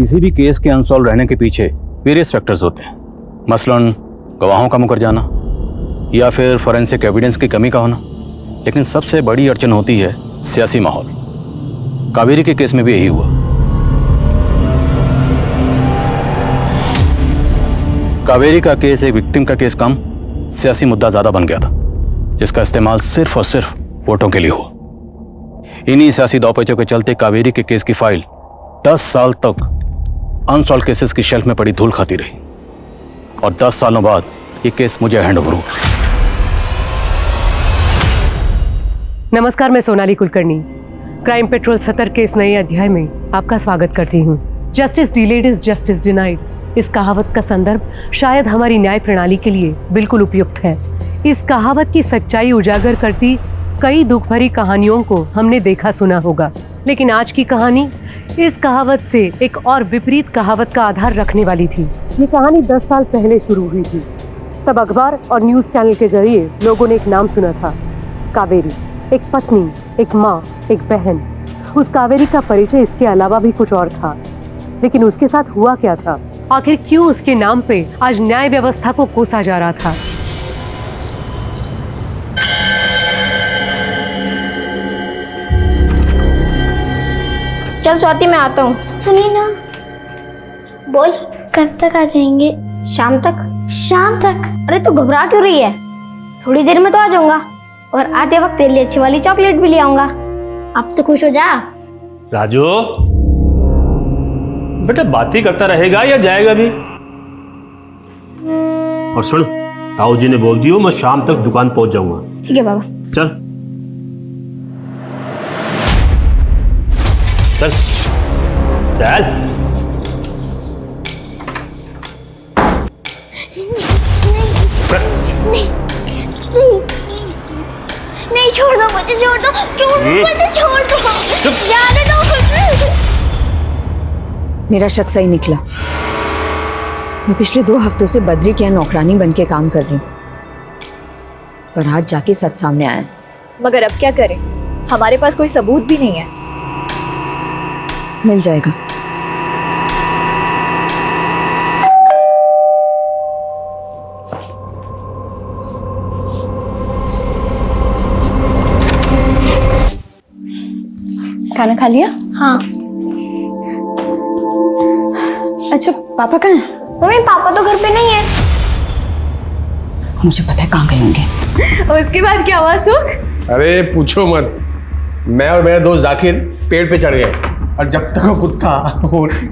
किसी भी केस के अनसॉल्व रहने के पीछे वेरियस फैक्टर्स होते हैं, मसलन गवाहों का मुकर जाना या फिर फॉरेंसिक एविडेंस की कमी का होना। लेकिन सबसे बड़ी अड़चन होती है सियासी माहौल। कावेरी के केस में भी यही हुआ। कावेरी का केस एक विक्टिम का केस कम, सियासी मुद्दा ज्यादा बन गया था, जिसका इस्तेमाल सिर्फ और सिर्फ वोटों के लिए हुआ। इन्हीं सियासी दौपेचों के चलते कावेरी के केस की फाइल 10 साल तक अनसॉल्व केसेस की शेल्फ में पड़ी धूल खाती रही और 10 सालों बाद ये केस मुझे हैंडओवर हुआ। नमस्कार, मैं सोनाली कुलकर्णी क्राइम पेट्रोल 70 के इस नए अध्याय में आपका स्वागत करती हूँ। Justice delayed is justice denied, इस कहावत का संदर्भ शायद हमारी न्याय प्रणाली के लिए बिल्कुल उपयुक्त है। इस कहावत की सच्चाई उजागर करती कई दुख भरी कहानियों को हमने देखा सुना होगा, लेकिन आज की कहानी इस कहावत से एक और विपरीत कहावत का आधार रखने वाली थी। ये कहानी 10 साल पहले शुरू हुई थी। तब अखबार और न्यूज चैनल के जरिए लोगों ने एक नाम सुना था, कावेरी। एक पत्नी, एक माँ, एक बहन। उस कावेरी का परिचय इसके अलावा भी कुछ और था, लेकिन उसके साथ हुआ क्या था? आखिर क्यों उसके नाम पे आज न्याय व्यवस्था को कोसा जा रहा था? चल स्वाति, मैं आता हूँ। सुनिए ना। बोल। कब तक आ जाएंगे? शाम तक। शाम तक? अरे तू घबरा क्यों रही है? थोड़ी देर में तो आ जाऊंगा और आते वक्त तेरे लिए अच्छी वाली चॉकलेट भी ले आऊंगा। अब तो खुश हो जा। राजू बेटा, बात ही करता रहेगा या जाएगा भी? और सुन, ताऊ जी ने बोल दियो मैं शाम तक दुकान पहुंच जाऊंगा। ठीक है बाबा। चल चल चल। नहीं, छोड़ दो मुझे, छोड़ दो, मुझे छोड़ दो, जाने दो। मेरा शक सही निकला। मैं पिछले 2 हफ्तों से बद्री के यहाँ नौकरानी बन के काम कर रही हूँ, पर आज जाके सच सामने आया। मगर अब क्या करें, हमारे पास कोई सबूत भी नहीं है। मिल जाएगा। खाना खा लिया? हाँ। अच्छा, पापा कहाँ हैं? मम्मी, पापा तो घर पे नहीं है। मुझे पता है कहाँ गए होंगे। और उसके बाद क्या हुआ सुख? अरे पूछो मत, मैं और मेरा दोस्त जाकिर पेड़ पे चढ़ गए और जब तक वो कुत्ता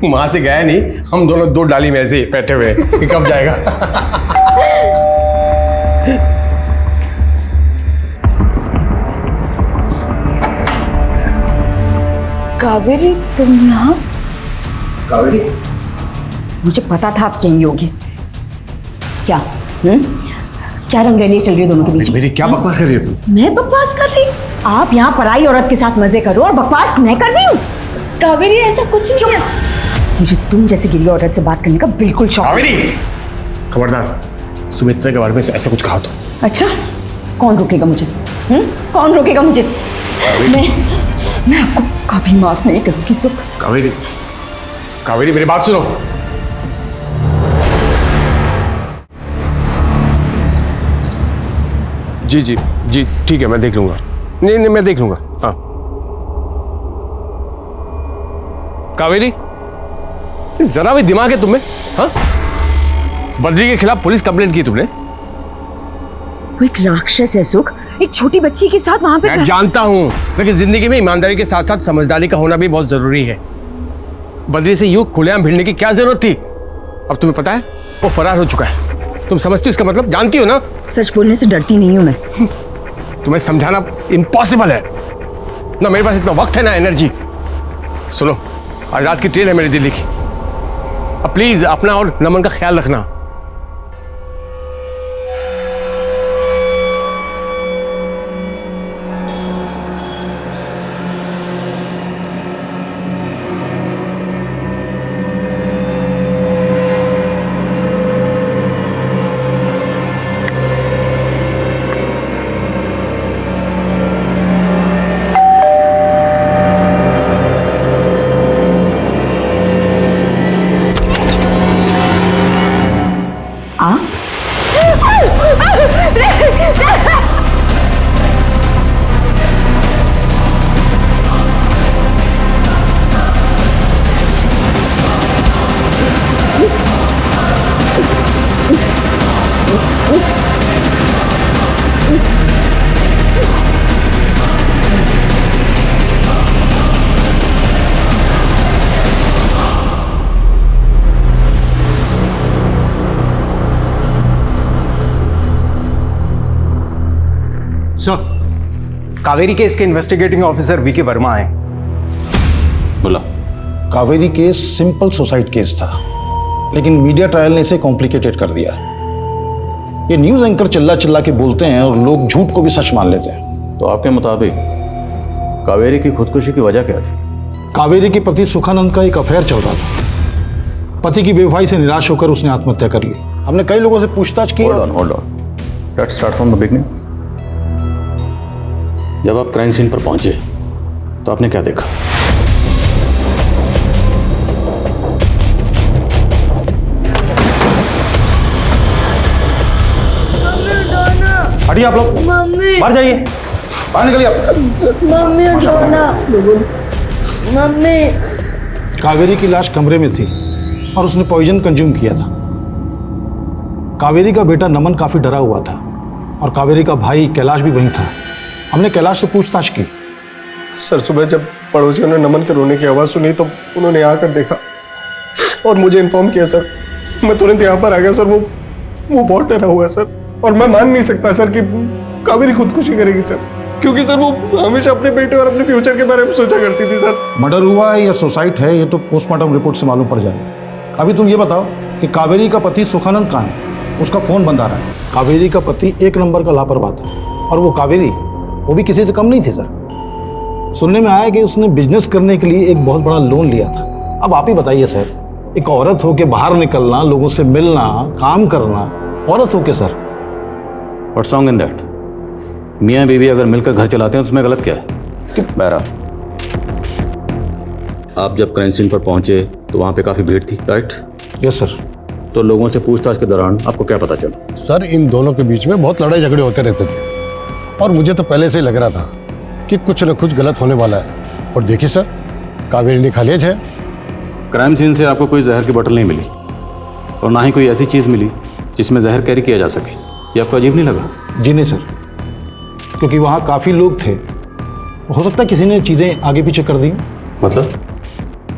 वहां से गया नहीं, हम दोनों 2 डाली में ऐसे ही बैठे हुए कि कब जाएगा। कावेरी, तुम यहाँ? कावेरी, मुझे पता था आप यहीं होगे। क्या क्या रंगरेलियां चल रही है दोनों के बीच में? मेरी क्या बकवास कर रही हो तुम? मैं बकवास कर रही हूँ? आप यहाँ पराई औरत के साथ मजे करो और बकवास मैं कर रही हूँ? कावेरी, ऐसा कुछ नहीं है। मुझे तुम जैसी गिरी औरत से बात करने का बिल्कुल शौक नहीं। कावेरी, खबरदार सुमित्रा के बारे में ऐसा कुछ कहा तो। अच्छा, कौन रोकेगा मुझे? कौन रोकेगा मुझे? मैं आपको कभी माफ नहीं करूंगी सुख। कावेरी, कावेरी मेरी बात सुनो। जी जी जी, ठीक है, मैं देख लूंगा। नहीं, मैं देख लूंगा। हाँ कावेरी, जरा भी दिमाग है तुम्हें? हाँ, बद्री के खिलाफ पुलिस कंप्लेंट की तुमने? वो एक राक्षस है सुख, एक छोटी बच्ची के साथ वहां पे। मैं जानता हूं, लेकिन जिंदगी में ईमानदारी के साथ साथ समझदारी का होना भी बहुत जरूरी है। बद्री से यूं खुलेआम भिड़ने की क्या जरूरत थी? अब तुम्हें पता है वो फरार हो चुका है। तुम समझती हो इसका मतलब? जानती हो ना? सच बोलने से डरती नहीं हूं मैं। तुम्हें समझाना इम्पॉसिबल है ना, मेरे पास इतना वक्त है ना एनर्जी। सुनो, आज रात की ट्रेन है मेरी दिल्ली की। अब प्लीज अपना और नमन का ख्याल रखना। कावेरी केस के इन्वेस्टिगेटिंग ऑफिसर वीके वर्मा हैं। बोला। Kaveri case simple suicide case था, लेकिन मीडिया ट्रायल ने इसे कॉम्प्लिकेटेड कर दिया। ये न्यूज एंकर चिल्ला चिल्ला के बोलते हैं और लोग झूठ को भी सच मान लेते हैं। तो आपके मुताबिक कावेरी की खुदकुशी की वजह क्या थी? कावेरी के पति सुखानंद का एक अफेयर चल रहा था। पति की बेवफाई से निराश होकर उसने आत्महत्या कर ली। हमने कई लोगों से पूछताछ की। Hold on. Let's start from the beginning. जब आप क्राइम सीन पर पहुंचे तो आपने क्या देखा? हटिए आप लोग, मम्मी बाहर जाइए, बाहर निकलिए आप। मम्मी उठाना। मम्मी कावेरी की लाश कमरे में थी और उसने पॉइजन कंज्यूम किया था। कावेरी का बेटा नमन काफी डरा हुआ था और कावेरी का भाई कैलाश भी वहीं था। हमने कैलाश से पूछताछ की। सर सुबह जब पड़ोसियों ने नमन के रोने की आवाज़ सुनी तो उन्होंने आकर देखा और मुझे इन्फॉर्म किया सर। मैं तुरंत यहाँ पर आ गया सर। वो बहुत डरा हुआ है सर, और मैं मान नहीं सकता सर कि कावेरी खुदकुशी करेगी सर, क्योंकि सर वो हमेशा अपने बेटे और अपने फ्यूचर के बारे में सोचा करती थी सर। मर्डर हुआ है या सुसाइड है ये तो पोस्टमार्टम रिपोर्ट से मालूम पड़ जाएगा। अभी तुम ये बताओ कि कावेरी का पति सुखानंद कहाँ है? उसका फोन बंद आ रहा है। कावेरी का पति एक नंबर का लापरवाह था, और वो कावेरी वो भी किसी से कम नहीं थी सर। सुनने में आया कि उसने बिजनेस करने के लिए एक बहुत बड़ा लोन लिया था। अब आप ही बताइए सर, एक औरत होके बाहर निकलना, लोगों से मिलना, काम करना, औरत होके sir. What's wrong in that? मियाँ बीवी अगर मिलकर घर चलाते हैं तो उसमें गलत क्या है? बहरहाल आप जब क्राइम सीन पर पहुंचे तो वहां पे काफी भीड़ थी, राइट? Yes sir. तो लोगों से पूछताछ के दौरान आपको क्या पता चला? सर इन दोनों के बीच में बहुत लड़ाई झगड़े होते रहते थे, और मुझे तो पहले से ही लग रहा था कि कुछ न कुछ गलत होने वाला है। और देखिए सर, कावेरी ने खालिज है। क्राइम सीन से आपको कोई जहर की बोतल नहीं मिली और ना ही कोई ऐसी चीज मिली जिसमें जहर कैरी किया जा सके। ये आपको अजीब नहीं लगा? जी नहीं सर, क्योंकि वहाँ काफ़ी लोग थे। हो सकता है किसी ने चीज़ें आगे पीछे कर दी। मतलब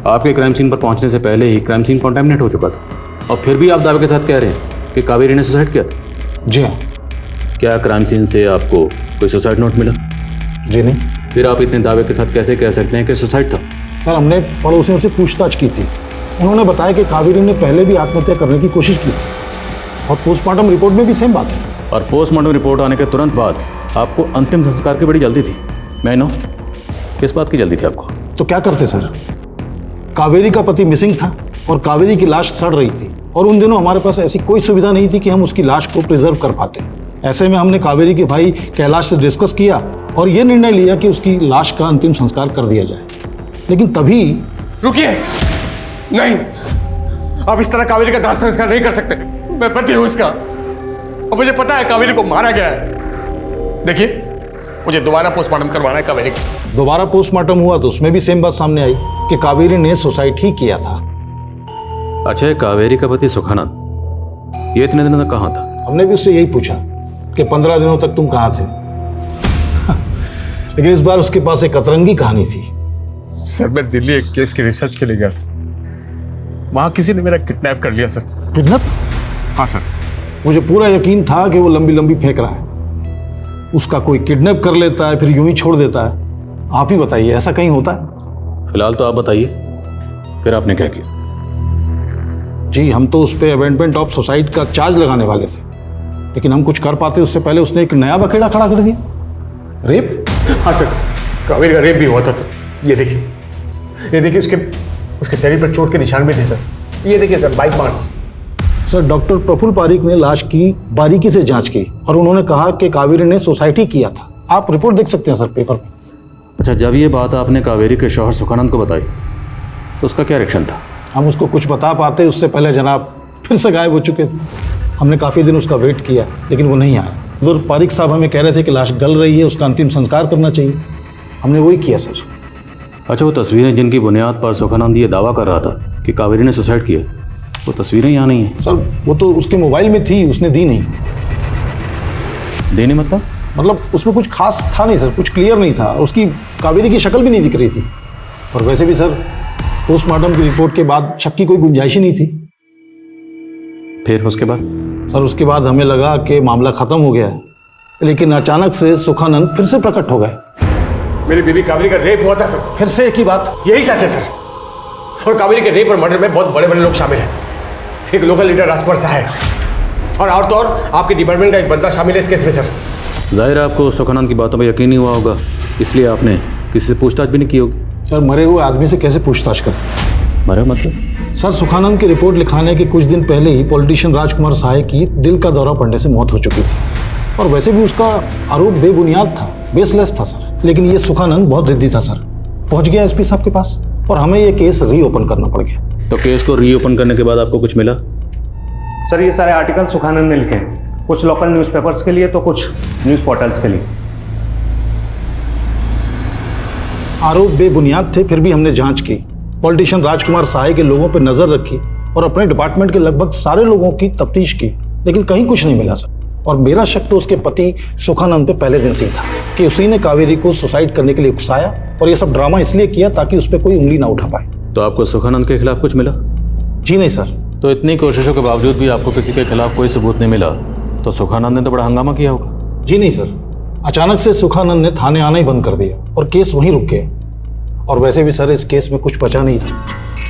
आपके क्राइम सीन पर पहुंचने से पहले ही क्राइम सीन कॉन्टेमिनेट हो चुका था, और फिर भी आप दावे के साथ कह रहे हैं कि कावेरी ने सुसाइड किया था? जी हाँ। क्या क्राइम सीन से आपको कोई सुसाइड नोट मिला? जी नहीं। फिर आप इतने दावे के साथ कैसे कह सकते हैं कि सुसाइड था? सर हमने पड़ोसियों से पूछताछ की थी। उन्होंने बताया कि कावेरी ने पहले भी आत्महत्या करने की कोशिश की, और पोस्टमार्टम रिपोर्ट में भी सेम बात है। और पोस्टमार्टम रिपोर्ट आने के तुरंत बाद आपको अंतिम संस्कार की बड़ी जल्दी थी। मैं नो किस बात की जल्दी थी आपको? तो क्या करते सर? कावेरी का पति मिसिंग था और कावेरी की लाश सड़ रही थी, और उन दिनों हमारे पास ऐसी कोई सुविधा नहीं थी कि हम उसकी लाश को प्रिजर्व कर पाते। ऐसे में हमने कावेरी के भाई कैलाश से डिस्कस किया और ये निर्णय लिया कि उसकी लाश का अंतिम संस्कार कर दिया जाए। लेकिन तभी रुकिए, नहीं, आप इस तरह कावेरी का दाह संस्कार नहीं कर सकते। मैं पति हूं इसका, और मुझे पता है कावेरी को मारा गया है। देखिए, मुझे दोबारा पोस्टमार्टम करवाना है कावेरी का। दोबारा पोस्टमार्टम हुआ तो उसमें भी सेम बात सामने आई कि कावेरी ने सुसाइड ही किया था। अच्छा, कावेरी का पति सुखानंद ये इतने दिनों तक कहाँ था? हमने भी उससे यही पूछा कि 15 दिनों तक तुम कहाँ थे। लेकिन इस बार उसके पास एक अतरंगी कहानी थी। सर मैं दिल्ली एक केस की रिसर्च के लिए गया था। वहां किसी ने मेरा किडनैप कर लिया सर। किडनैप? हाँ सर। मुझे पूरा यकीन था कि वो लंबी लंबी फेंक रहा है। उसका कोई किडनैप कर लेता है फिर यूं ही छोड़ देता है। आप ही बताइए, ऐसा कहीं होता है? फिलहाल तो आप बताइए, फिर आपने क्या किया? जी हम तो उस पर अबेंडमेंट ऑफ सुसाइड का चार्ज लगाने वाले थे, लेकिन हम कुछ कर पाते उससे पहले उसने एक नया बखेड़ा खड़ा कर दिया। रेप? हाँ सर, कावेरी का रेप भी हुआ था सर। ये देखिए उसके शरीर पर चोट के निशान भी थे सर। ये देखिए sir, bike marks. Sir doctor Praful Pareek ने लाश की बारीकी से जांच की और उन्होंने कहा कि कावेरी ने सुसाइड ही किया था। आप रिपोर्ट देख सकते हैं सर पेपर में। अच्छा, जब ये बात आपने कावेरी के शौहर सुखानंद को बताई तो उसका क्या रिएक्शन था? हम उसको कुछ बता पाते उससे पहले जनाब फिर से गायब हो चुके थे। हमने काफ़ी दिन उसका वेट किया लेकिन वो नहीं आया। उधर पारिक साहब हमें कह रहे थे कि लाश गल रही है, उसका अंतिम संस्कार करना चाहिए। हमने वही किया सर। अच्छा, वो तस्वीरें जिनकी बुनियाद पर सुखानंद ये दावा कर रहा था कि कावेरी ने सुसाइड किया, वो तस्वीरें यहाँ नहीं है? सर वो तो उसके मोबाइल में थी, उसने दी नहीं। देनी मतलब उसमें कुछ खास था नहीं सर, कुछ क्लियर नहीं था। उसकी कावेरी की शक्ल भी नहीं दिख रही थी। और वैसे भी सर पोस्टमार्टम की रिपोर्ट के बाद शक की कोई गुंजाइश ही नहीं थी। फिर उसके बाद? सर उसके बाद हमें लगा कि मामला खत्म हो गया है, लेकिन अचानक से सुखानंद फिर से प्रकट हो गए। मेरी बीबी कावेरी का रेप हुआ था सर। फिर से एक ही बात? यही सच है सर। और कावेरी के रेप और मर्डर में बहुत बड़े बड़े लोग शामिल हैं। एक लोकल लीडर राजकुमार सहाय और तो और आपके डिपार्टमेंट का एक बंदा शामिल है इस केस में सर। जाहिर है आपको सुखानंद की बातों पर यकीन नहीं हुआ होगा, इसलिए आपने किसी से पूछताछ भी नहीं की होगी। सर मरे हुए आदमी से कैसे पूछताछ कर? मरे मतलब? सर सुखानंद की रिपोर्ट लिखाने के कुछ दिन पहले ही पॉलिटिशियन राजकुमार सहाय की दिल का दौरा पड़ने से मौत हो चुकी थी और वैसे भी उसका आरोप बेबुनियाद था, बेसलेस था सर। लेकिन ये सुखानंद बहुत जिद्दी था सर, पहुंच गया एसपी साहब के पास और हमें ये केस रीओपन करना पड़ गया। तो केस को रीओपन करने के बाद आपको कुछ मिला? सर ये सारे आर्टिकल सुखानंद ने लिखे हैं, कुछ लोकल न्यूज़पेपर्स के लिए तो कुछ न्यूज़ पोर्टल्स के लिए। आरोप बेबुनियाद थे, फिर भी हमने जांच की। पॉलिटिशियन राजकुमार सहाय के लोगों पर नजर रखी और अपने डिपार्टमेंट के लगभग सारे लोगों की तफ्तीश की, लेकिन कहीं कुछ नहीं मिला सर। और मेरा शक तो उसके पति सुखानंद पे पहले दिन से ही था कि उसी ने कावेरी को सुसाइड करने के लिए उकसाया और ये सब ड्रामा इसलिए किया ताकि उस पर कोई उंगली ना उठा पाए। तो आपको सुखानंद के खिलाफ कुछ मिला? जी नहीं सर। तो इतनी कोशिशों के बावजूद भी आपको किसी के खिलाफ कोई सबूत नहीं मिला, तो सुखानंद ने तो बड़ा हंगामा किया होगा। जी नहीं सर, अचानक से सुखानंद ने थाने आना ही बंद कर दिया और केस वहीं रुक गया। और वैसे भी सर इस केस में कुछ बचा नहीं था,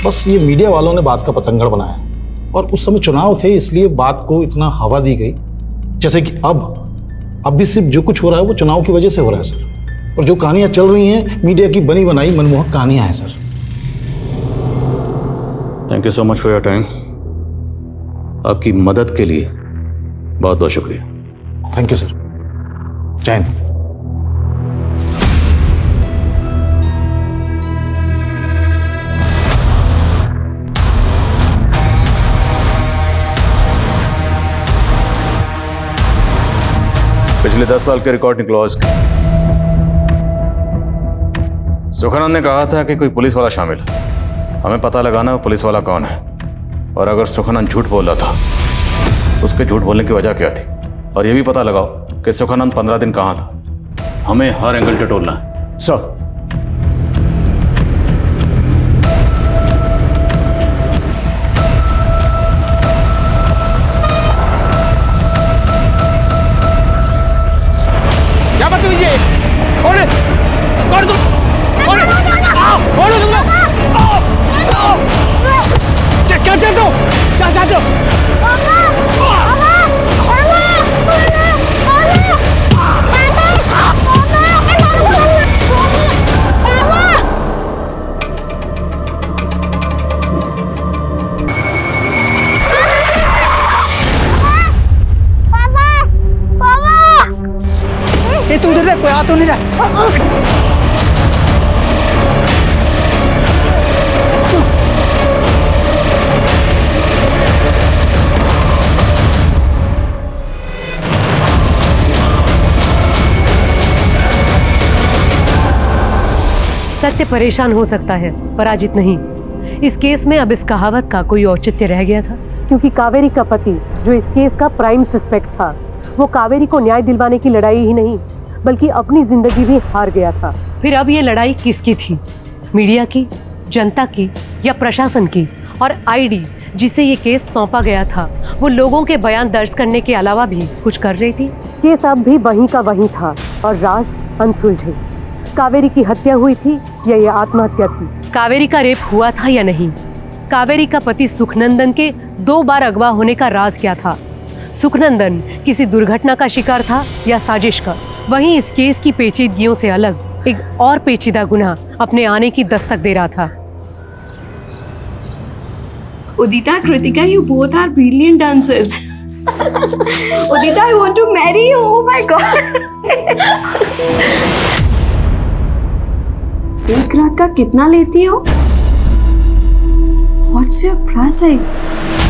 बस ये मीडिया वालों ने बात का पतंगड़ बनाया और उस समय चुनाव थे इसलिए बात को इतना हवा दी गई, जैसे कि अब भी सिर्फ जो कुछ हो रहा है वो चुनाव की वजह से हो रहा है सर। और जो कहानियां चल रही हैं मीडिया की बनी बनाई मनमोहक कहानियां हैं sir. Thank you so much for your time. आपकी मदद के लिए बहुत बहुत शुक्रिया। Thank you sir. जय हिंद। पिछले 10 साल के रिकॉर्ड निकलवा इसके। सुखानंद ने कहा था कि कोई पुलिस वाला शामिल है, हमें पता लगाना है वो पुलिस वाला कौन है। और अगर सुखानंद झूठ बोल रहा था, उसके झूठ बोलने की वजह क्या थी, और ये भी पता लगाओ कि सुखानंद 15 दिन कहाँ था। हमें हर एंगल से टोलना है सर। क्या बदतमीजी है? कौन है? कौन तुम? कौन है? कौन है तुम लोग? क्या चाहते हो? क्या चाहते हो? ये तू उधर देख, कोई आ तो नहीं रहा। सत्य परेशान हो सकता है, पराजित नहीं। इस केस में अब इस कहावत का कोई औचित्य रह गया था, क्योंकि कावेरी का पति जो इस केस का प्राइम सस्पेक्ट था, वो कावेरी को न्याय दिलवाने की लड़ाई ही नहीं बल्कि अपनी जिंदगी भी हार गया था। फिर अब ये लड़ाई किसकी थी? मीडिया की, जनता की या प्रशासन की? और आईडी जिसे ये केस सौंपा गया था, वो लोगों के बयान दर्ज करने के अलावा भी कुछ कर रही थी? केस अब भी वहीं का वहीं था और राज अनसुलझे। कावेरी की हत्या हुई थी या ये आत्महत्या थी? कावेरी का रेप हुआ था या नहीं? कावेरी का पति सुखनंदन के 2 बार अगवा होने का राज क्या था? सुखनंदन किसी दुर्घटना का शिकार था या साजिश का? वहीं इस केस की पेचीदगियों से अलग एक और पेचीदा गुनाह अपने आने की दस्तक दे रहा था। Udita, Kritika, you both are brilliant dancers. Udita, I want to marry you. Oh my God. एक रात का कितना लेती हो? What's your price?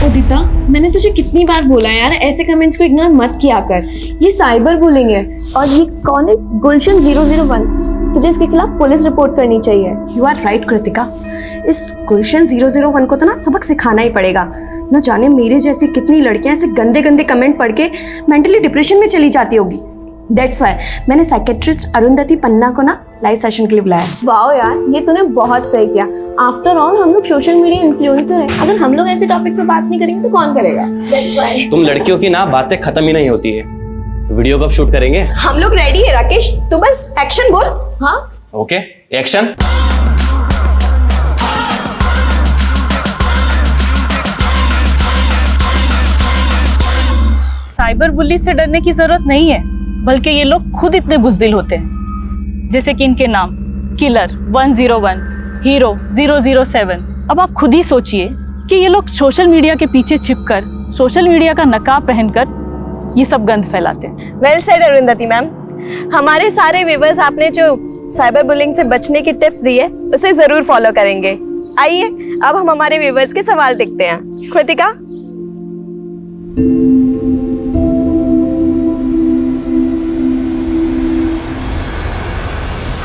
उदिता, मैंने तुझे कितनी बार बोला यार, ऐसे कमेंट्स को इग्नोर मत किया कर। ये साइबर बुलिंग है। और ये कौन है? गुलशन 001। तुझे इसके खिलाफ पुलिस रिपोर्ट करनी चाहिए। You are right, Kritika. इस गुलशन 001 को तो ना सबक सिखाना ही पड़ेगा। न जाने मेरे जैसी कितनी लड़कियां ऐसे गंदे गंदे कमेंट पढ़ के मेंटली डिप्रेशन में चली जाती होगी। That's why मैंने साइकेट्रिस्ट अरुंधति पन्ना को ना लाइव सेशन के लिए बुलाया। वाओ यार, ये तूने बहुत सही किया। आफ्टर ऑल हम लोग सोशल मीडिया इन्फ्लुएंसर हैं। अगर हम लोग ऐसे टॉपिक पे बात नहीं करेंगे तो कौन करेगा? That's why। तुम लड़कियों की ना बातें खत्म ही नहीं होती है। वीडियो कब शूट करेंगे? हम लोग रेडी है राकेश, तू बस एक्शन बोल। हाँ, ओके, एक्शन। साइबर बुली से डरने की जरूरत नहीं है, बल्कि ये लोग खुद इतने बुज़दिल होते हैं। जैसे कि इनके नाम किलर 101, हीरो 007। अब आप खुद ही सोचिए कि ये लोग सोशल मीडिया के पीछे छिपकर, सोशल मीडिया का नकाब पहनकर ये सब गंद फैलाते हैं। Well said Arundhati ma'am. हमारे सारे व्यूवर्स आपने जो साइबर बुलिंग से बचने की टिप्स दी है उसे जरूर फॉलो करेंगे। आइए अब हम हमारे व्यूवर्स के सवाल देखते हैं। कृतिका।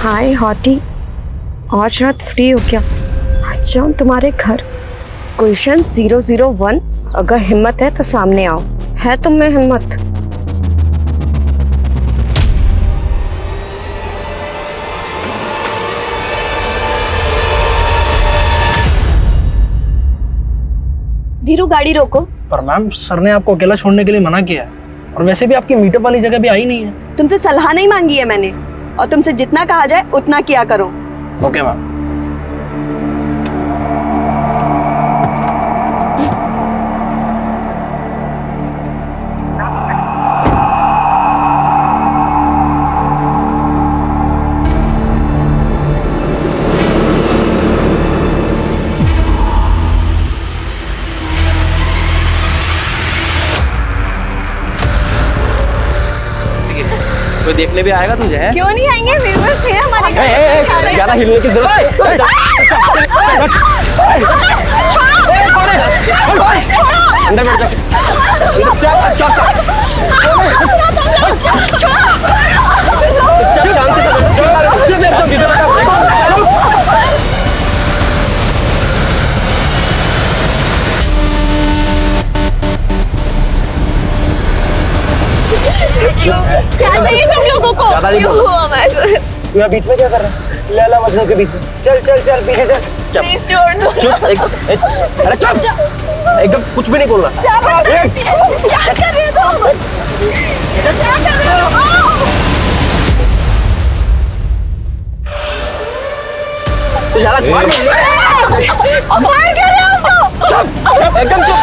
हाय हॉटी, आज रात फ्री हो क्या? आज जाऊँ तुम्हारे घर। गुलशन 001, अगर हिम्मत है तो सामने आओ। है तुम में हिम्मत? धीरू गाड़ी रोको। पर मैम सर ने आपको अकेला छोड़ने के लिए मना किया है, और वैसे भी आपकी मीटअप वाली जगह भी आई नहीं है। तुमसे सलाह नहीं मांगी है मैंने, और तुमसे जितना कहा जाए उतना किया करो। Okay ma'am. कोई देखने भी आएगा तुझे? है? क्यों नहीं आएंगे? व्यूअर्स थे हमारे घर। ज्यादा हिलने की जरूरत अंदर बैठ क्या चाहिए तुम लोगों को? क्यों हुआ मैं? तू यहाँ बीच में क्या कर रहा है? लैला मजनू के बीच में। चल चल चल पीछे चल। प्लीज छोड़ दो। चुप। अरे चुप। एकदम कुछ भी नहीं बोल रहा। क्या कर रहे हो तुम? क्या कर रहे हो? तू ज़्यादा छोड़ मार कर रहे हो उसको? चुप एकदम चुप।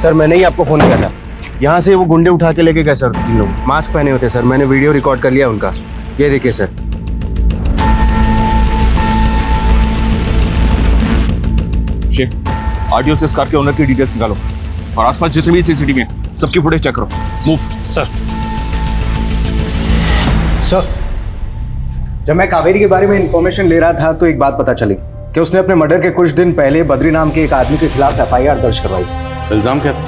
सर मैंने ही आपको फोन किया था। यहाँ से वो गुंडे उठा के लेके गए सर। 3 लोग मास्क पहने होते सर। मैंने वीडियो रिकॉर्ड कर लिया उनका। ये देखिए सर। आरटीओ से इस कार के ओनर की डिटेल्स निकालो और आसपास जितने भी सीसीटीवी हैं सबकी फुटेज चेक करो। मूव। सर जब मैं कावेरी के बारे में इंफॉर्मेशन ले रहा था तो एक बात पता चली कि उसने अपने मर्डर के कुछ दिन पहले बद्री नाम के एक आदमी के खिलाफ एफआईआर दर्ज करवाई। इल्जाम क्या था?